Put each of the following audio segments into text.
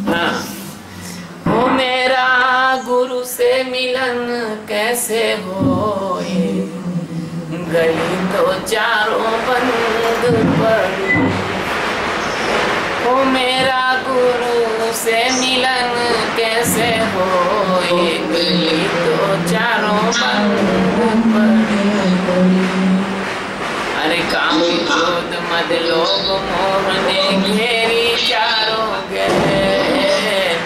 हाँ। हो मेरा गुरु से मिलन कैसे होए, गली तो चारों बंद पड़ी। हो मेरा गुरु से मिलन कैसे होए, गली तो चारों बंद पड़ी। अरे काम क्रोध मद लोभ मोह ने घेरी चारों गैर,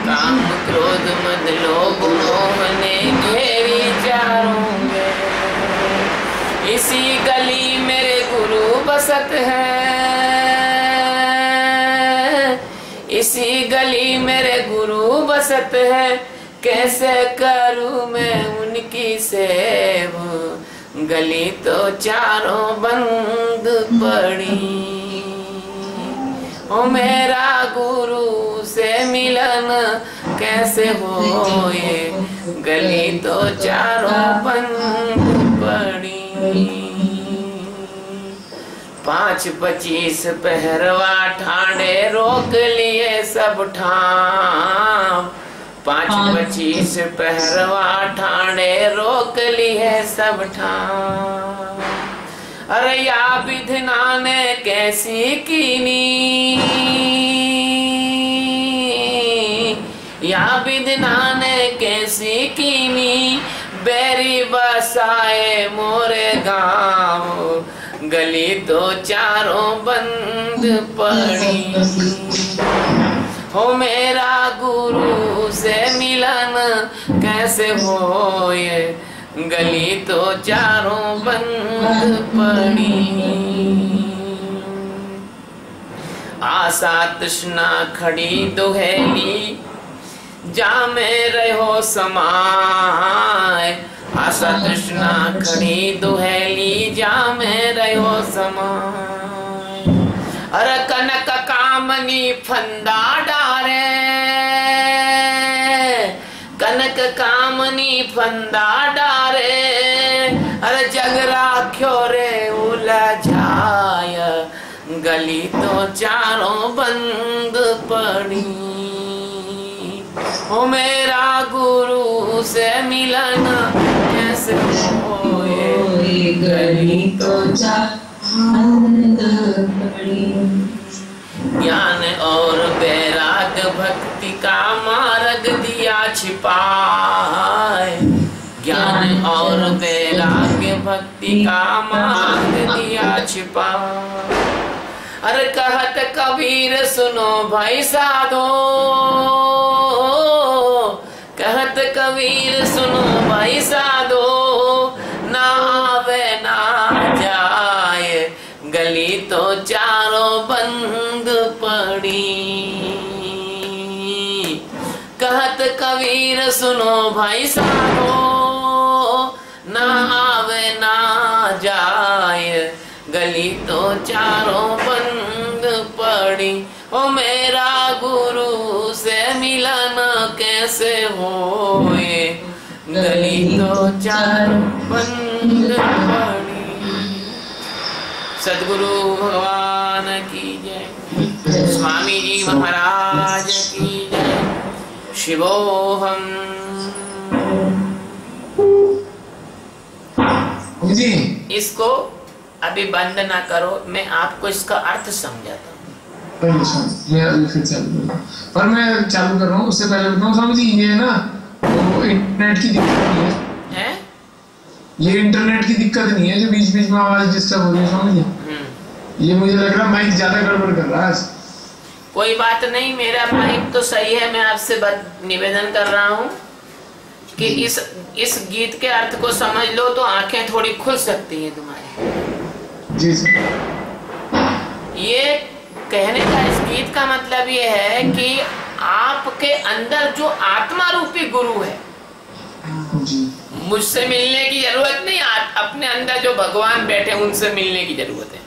काम क्रोध मद लोभ मोह ने घेरी चारों गैर। इसी गली मेरे गुरु बसत है, इसी गली मेरे गुरु बसत है, कैसे करूं मैं उनकी सेवा, गली तो चारों बंद पड़ी। ओ मेरा गुरु से मिलन कैसे होए, गली तो चारों बंद पड़ी। 5-25 पहरवा ठाणे रोक लिए सब ठाम, 5-25 पहरवा ठाणे रोक लिए सब ठाम। अरे या विधना ने कैसी कीनी, या विधना ने कैसी कीनी, बैरी बसाए मोरे गाँव, गली तो चारों बंद पड़ी। हो मेरा गुरु से मिलन कैसे होए, गली तो चारों बंद पड़ी। आशा तृष्णा खड़ी दुहेली, जामे रहो समाय, आशा तृष्णा खड़ी दुहेली, जामे रहो समाय। अरे कनक कामनी फंदा डारे, कनक कामनी फंदा डारे, अरे जग राख्यो रे उलझाय, गली तो चारों बंद पड़ी। हो मेरा गुरु से मिलन कैसे होए, गली तो बंद पड़ी। ज्ञान और वैराग भक्ति का मार्ग दिया छिपाए, ज्ञान और वैराग भक्ति का मार्ग दिया छिपाए। अरे कहत कबीर सुनो भाई साधो, कहत कबीर सुनो भाई साधो, ना आवे ना जाए, गली तो चारों बंद पड़ी। कहत कबीर सुनो भाई साधो, ना आवे ना जाए, गली तो चारों बंद पड़ी। ओ मेरा गुरु से मिलन कैसे होए, गली तो चारों बंद पड़ी। सद्गुरु भगवान की जय, स्वामी जी महाराज की जय। शिवोहम। जी इसको अभी बंद ना करो, मैं आपको इसका अर्थ समझाता हूँ। मैं अभी फिर चालू कर रहा हूँ, पर मैं चालू कर रहा हूँ उससे पहले बताऊँ स्वामी जी, ये ना वो इंटरनेट की दिक्कत नहीं है, ये इंटरनेट की दिक्कत नहीं है जो बीच बीच में आवाज डिस्टर्ब हो रही है स्वामी जी। ये मुझे लग रहा माइक ज्यादा गड़बड़ कर रहा है। कोई बात नहीं, मेरा माइक तो सही है। मैं आपसे निवेदन कर रहा हूँ कि इस गीत के अर्थ को समझ लो तो आंखें थोड़ी खुल सकती हैं तुम्हारी। जी सर। ये कहने का इस गीत का मतलब ये है कि आपके अंदर जो आत्मा रूपी गुरु है, मुझसे मिलने की जरूरत नहीं, अपने अंदर जो भगवान बैठे उनसे मिलने की जरूरत है।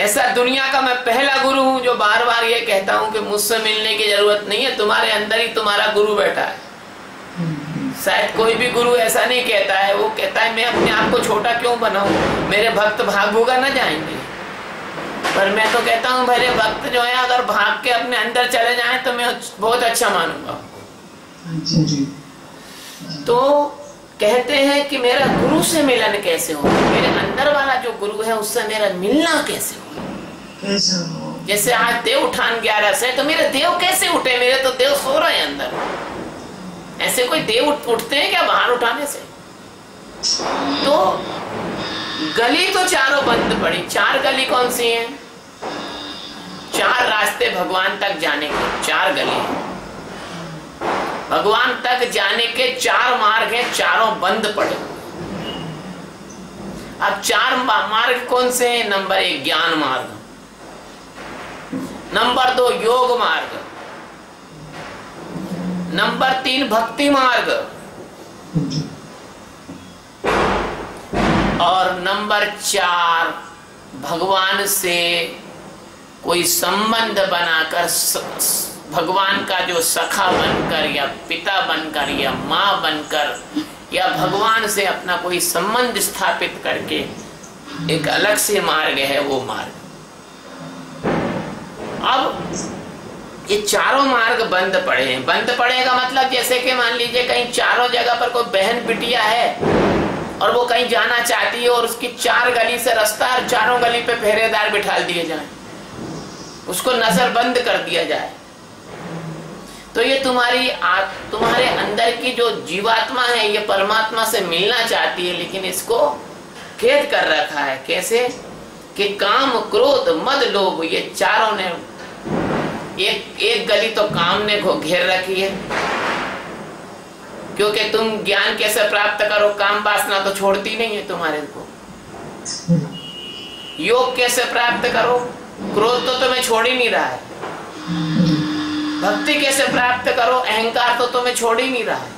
ऐसा दुनिया का मैं पहला गुरु हूं जो बार बार ये कहता हूं कि मुझसे मिलने की जरूरत नहीं है, तुम्हारे अंदर ही तुम्हारा गुरु बैठा है। शायद कोई भी गुरु ऐसा नहीं कहता है, वो कहता है मैं अपने आप को छोटा क्यों बनाऊं, मेरे भक्त भाग भूगा ना जाएंगे। पर मैं तो कहता हूँ मेरे भक्त जो है अगर भाग के अपने अंदर चले जाएं तो मैं बहुत अच्छा मानूंगा। तो कहते हैं कि मेरा गुरु से मिलन कैसे हो, मेरे अंदर वाला जो गुरु है उससे मेरा मिलना कैसे हो। जैसे आज देव उठान 11 से, तो मेरे देव कैसे उठे, मेरे तो देव सो रहे हैं अंदर। ऐसे कोई देव उठते हैं क्या बाहर उठाने से? तो गली तो चारों बंद पड़ी। 4 गली कौन सी हैं? 4 रास्ते भगवान तक जाने के, 4 गली हैं। भगवान तक जाने के 4 मार्ग हैं, चारों बंद पड़े। अब 4 मार्ग कौन से हैं? नंबर 1 ज्ञान मार्ग, नंबर 2 योग मार्ग, नंबर 3 भक्ति मार्ग, और नंबर 4 भगवान से कोई संबंध बनाकर, भगवान का जो सखा बनकर या पिता बनकर या माँ बनकर या भगवान से अपना कोई संबंध स्थापित करके एक अलग से मार्ग है, वो मार्ग। अब ये चारों मार्ग बंद पड़े हैं। बंद पड़ेगा मतलब जैसे कि मान लीजिए कहीं चारों जगह पर कोई बहन बिटिया है और वो कहीं जाना चाहती है और उसकी 4 गली से रास्ता है, चारों गली पे पहरेदार बिठा दिए जाए, उसको नजर बंद कर दिया जाए। तो ये तुम्हारे अंदर की जो जीवात्मा है ये परमात्मा से मिलना चाहती है, लेकिन इसको कैद कर रखा है। कैसे? कि काम क्रोध मद लोभ, ये चारों ने एक गली तो काम ने घेर रखी है, क्योंकि तुम ज्ञान कैसे प्राप्त करो, काम वासना तो छोड़ती नहीं है तुम्हारे को। योग कैसे प्राप्त करो, क्रोध तो तुम्हें छोड़ ही नहीं रहा है। भक्ति कैसे प्राप्त करो, अहंकार तो तुम्हें छोड़ ही नहीं रहा है।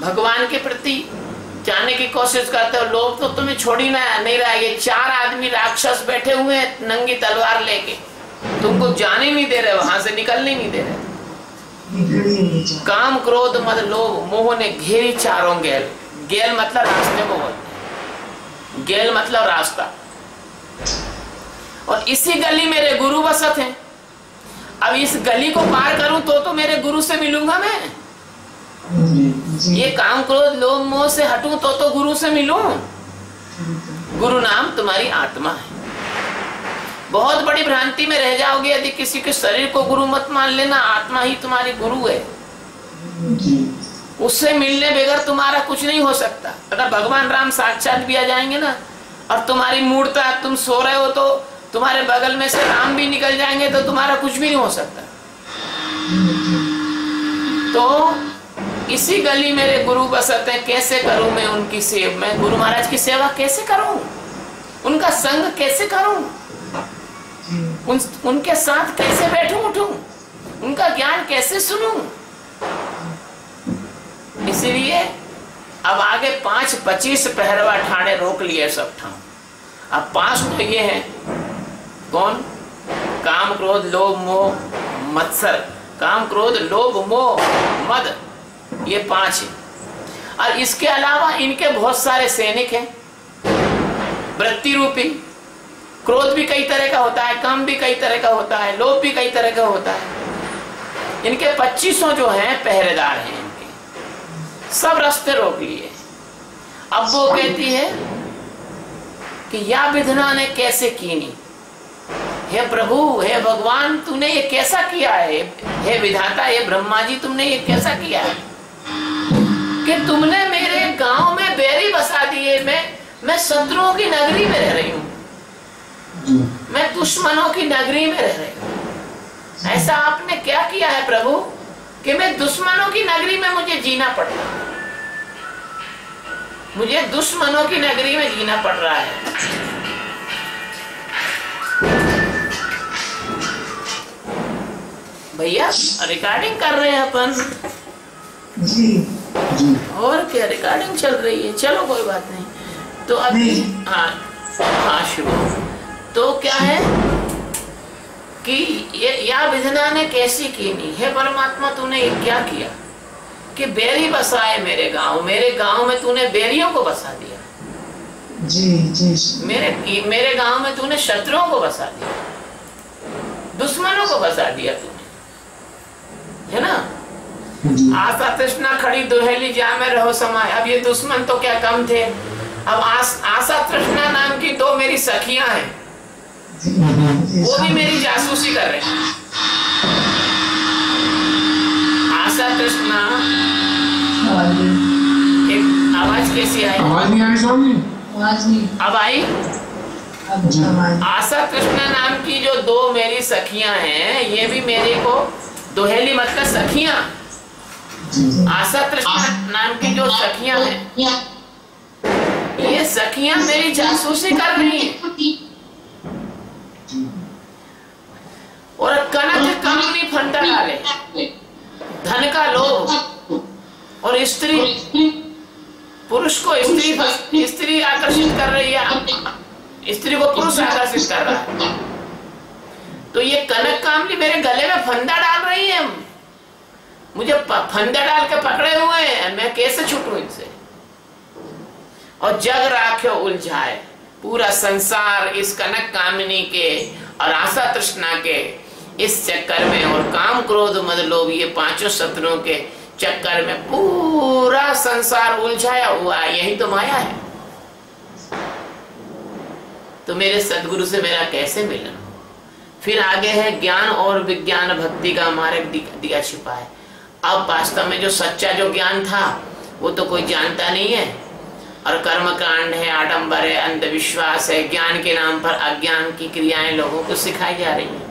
भगवान के प्रति जाने की कोशिश करते हो, लोभ तो तुम्हें छोड़ ही नहीं रहा है। ये 4 आदमी राक्षस बैठे हुए हैं नंगी तलवार लेके, तुमको जाने नहीं दे रहे, वहां से निकलने नहीं दे रहे। काम क्रोध मद लोभ मोह ने घेरी चारों गेल। गेल मतलब रास्ते को बोलते हैं, गेल मतलब रास्ता। और इसी गली मेरे गुरु बसत हैं। अब इस गली को पार करूं तो मेरे गुरु से मिलूंगा मैं। ये काम क्रोध लोभ मोह से हटूं तो गुरु से मिलूं। गुरु नाम तुम्हारी आत्मा है। बहुत बड़ी भ्रांति में रह जाओगे यदि किसी के शरीर को गुरु मत मान लेना। आत्मा ही तुम्हारी गुरु है, उससे मिलने बगैर तुम्हारा कुछ नहीं हो सकता। अगर भगवान राम साक्षात भी आ जाएंगे ना और तुम्हारी मूर्ता, तुम सो रहे हो तो तुम्हारे बगल में से राम भी निकल जाएंगे तो तुम्हारा कुछ भी नहीं हो सकता। तो इसी गली मेरे गुरु बसत हैं। कैसे करूं मैं उनकी सेवा, मैं गुरु महाराज की सेवा कैसे करूं, उनका संग कैसे करूं, उनके साथ कैसे बैठूं उठूं, उनका ज्ञान कैसे सुनूं। इसीलिए अब आगे 5-25 पहरवा ठाणे रोक लिए सब ठाम। अब 5 तो ये है, कौन? काम क्रोध लोभ मोह मत्सर। काम क्रोध लोभ मोह मद, ये 5 है। और इसके अलावा इनके बहुत सारे सैनिक हैं, वृत्ति रूपी। क्रोध भी कई तरह का होता है, काम भी कई तरह का होता है, लोभ भी कई तरह का होता है। इनके 2500 जो हैं पहरेदार हैं, इनके सब रास्ते रोक लिए। अब वो कहती है कि या विधना ने कैसे कीनी, हे प्रभु, हे भगवान, तूने ये कैसा किया है? हे विधाता, हे ब्रह्मा जी, तुमने ये कैसा किया है कि तुमने मेरे गांव में बैरी बसा दिए। मैं शत्रुओं की नगरी में रह रही हूँ, मैं दुश्मनों की नगरी में रह रही हूँ। ऐसा आपने क्या किया है प्रभु कि मैं दुश्मनों की नगरी में मुझे जीना पड़ रहा है, मुझे दुश्मनों की नगरी में जीना पड़ रहा है। भैया रिकॉर्डिंग कर रहे हैं अपन जी जी, और क्या रिकॉर्डिंग चल रही है। चलो कोई बात नहीं। तो अभी हाँ शुरू। तो क्या है कि या विधना ने कैसी कीनी, हे परमात्मा तूने क्या किया कि बैरी बसाए मेरे गांव में तूने बैरियों को बसा दिया। जी जी। मेरे गांव में तूने शत्रुओं को बसा दिया, दुश्मनों को बसा दिया तूने, है ना। आशा तृष्णा खड़ी दुहेली जा में रहो समाये। अब ये दुश्मन तो क्या कम थे, अब आशा तृष्णा नाम की दो मेरी सखियां हैं, वो भी मेरी जासूसी कर रहे हैं। आशा तृष्णा, एक आवाज कैसी आई? आवाज नहीं आई स्वामी? आवाज नहीं। अब आई? आशा तृष्णा नाम की जो दो मेरी सखियां हैं, ये भी मेरे को दुहेली मतलब सखियां। आशा तृष्णा नाम की जो सखियां हैं, ये सखियां मेरी जासूसी कर रही हैं। और कनक कामनी फंदा डाले, धन का लोभ, और स्त्री पुरुष को स्त्री आकर्षित कर रही है, स्त्री को पुरुष आकर्षित कर रहा है। तो ये कनक कामनी मेरे गले में फंदा डाल रही है, मुझे फंदा डाल के पकड़े हुए हैं, मैं कैसे छूटूं इनसे। और जग राख्यो उलझाए, पूरा संसार इस कनक कामिनी के और आशा तृष्णा के इस चक्कर में, और काम क्रोध मद लोभ ये पांचों शत्रुओं के चक्कर में पूरा संसार उलझाया हुआ है। यही तो माया है। तो मेरे सदगुरु से मेरा कैसे मिलन? फिर आगे है ज्ञान और विज्ञान भक्ति का मार्ग दिया छिपा है। अब वास्तव में जो सच्चा जो ज्ञान था वो तो कोई जानता नहीं है, और कर्म कांड है, आडंबर है, अंधविश्वास है, ज्ञान के नाम पर अज्ञान की क्रियाएं लोगों को सिखाई जा रही हैं।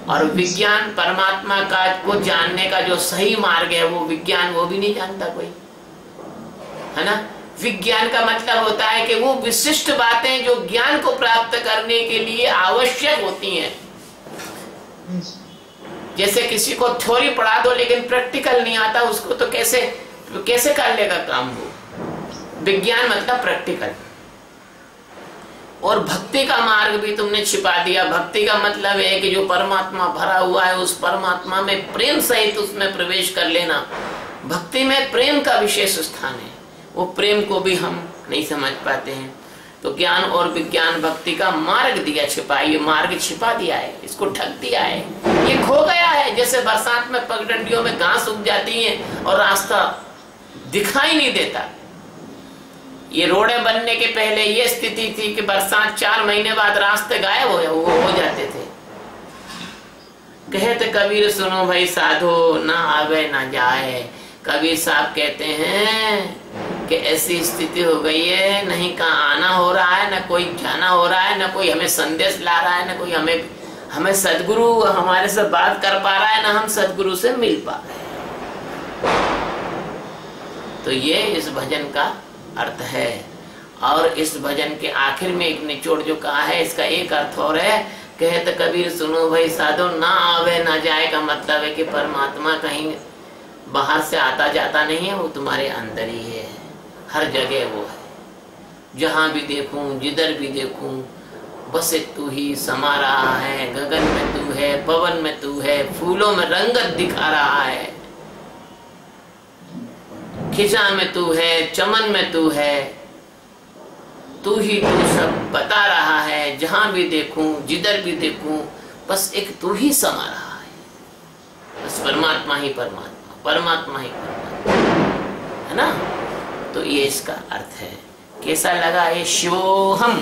और विज्ञान परमात्मा का को जानने का जो सही मार्ग है वो विज्ञान, वो भी नहीं जानता कोई, है ना। विज्ञान का मतलब होता है कि वो विशिष्ट बातें जो ज्ञान को प्राप्त करने के लिए आवश्यक होती हैं। जैसे किसी को थ्योरी पढ़ा दो लेकिन प्रैक्टिकल नहीं आता, उसको तो कैसे कर लेगा काम वो। विज्ञान मतलब प्रैक्टिकल। और भक्ति का मार्ग भी तुमने छिपा दिया। भक्ति का मतलब है कि जो परमात्मा भरा हुआ है उस परमात्मा में प्रेम सहित उसमें प्रवेश कर लेना। भक्ति में प्रेम का विशेष स्थान है, वो प्रेम को भी हम नहीं समझ पाते हैं। तो ज्ञान और विज्ञान भक्ति का मार्ग दिया छिपा, ये मार्ग छिपा दिया है, इसको ढक दिया है, ये खो गया है। जैसे बरसात में पगडंडियों में घास उग जाती है और रास्ता दिखाई नहीं देता। ये रोडें बनने के पहले ये स्थिति थी कि बरसात 4 महीने बाद रास्ते गायब हो जाते थे। कहते कबीर सुनो भाई साधो, ना आवे ना जाए। कबीर साहब कहते हैं कि ऐसी स्थिति हो गई है, नहीं कहाँ आना हो रहा है, ना कोई जाना हो रहा है, ना कोई हमें संदेश ला रहा है, ना कोई हमें सदगुरु हमारे से बात कर पा रहा है, ना हम सदगुरु से मिल पा रहे हैं। तो ये इस भजन का अर्थ है। और इस भजन के आखिर में एक निचोड़ जो कहा है, इसका एक अर्थ और है। कहते कबीर सुनो भाई साधो, ना आवे ना जाए का मतलब है कि परमात्मा कहीं बाहर से आता जाता नहीं है, वो तुम्हारे अंदर ही है, हर जगह वो है। जहां भी देखूं, जिधर भी देखूं, बस तू ही समा रहा है। गगन में तू है, पवन में तू है, फूलों में रंगत दिखा रहा है, खिजा में तू है, चमन में तू है, तू ही तू सब बता रहा है। जहां भी देखूं, जिधर भी देखूं, बस एक तू ही समा रहा है। बस परमात्मा ही परमात्मा, परमात्मा ही परमात्मा, है ना। तो ये इसका अर्थ है। कैसा लगा ये शिवोहम?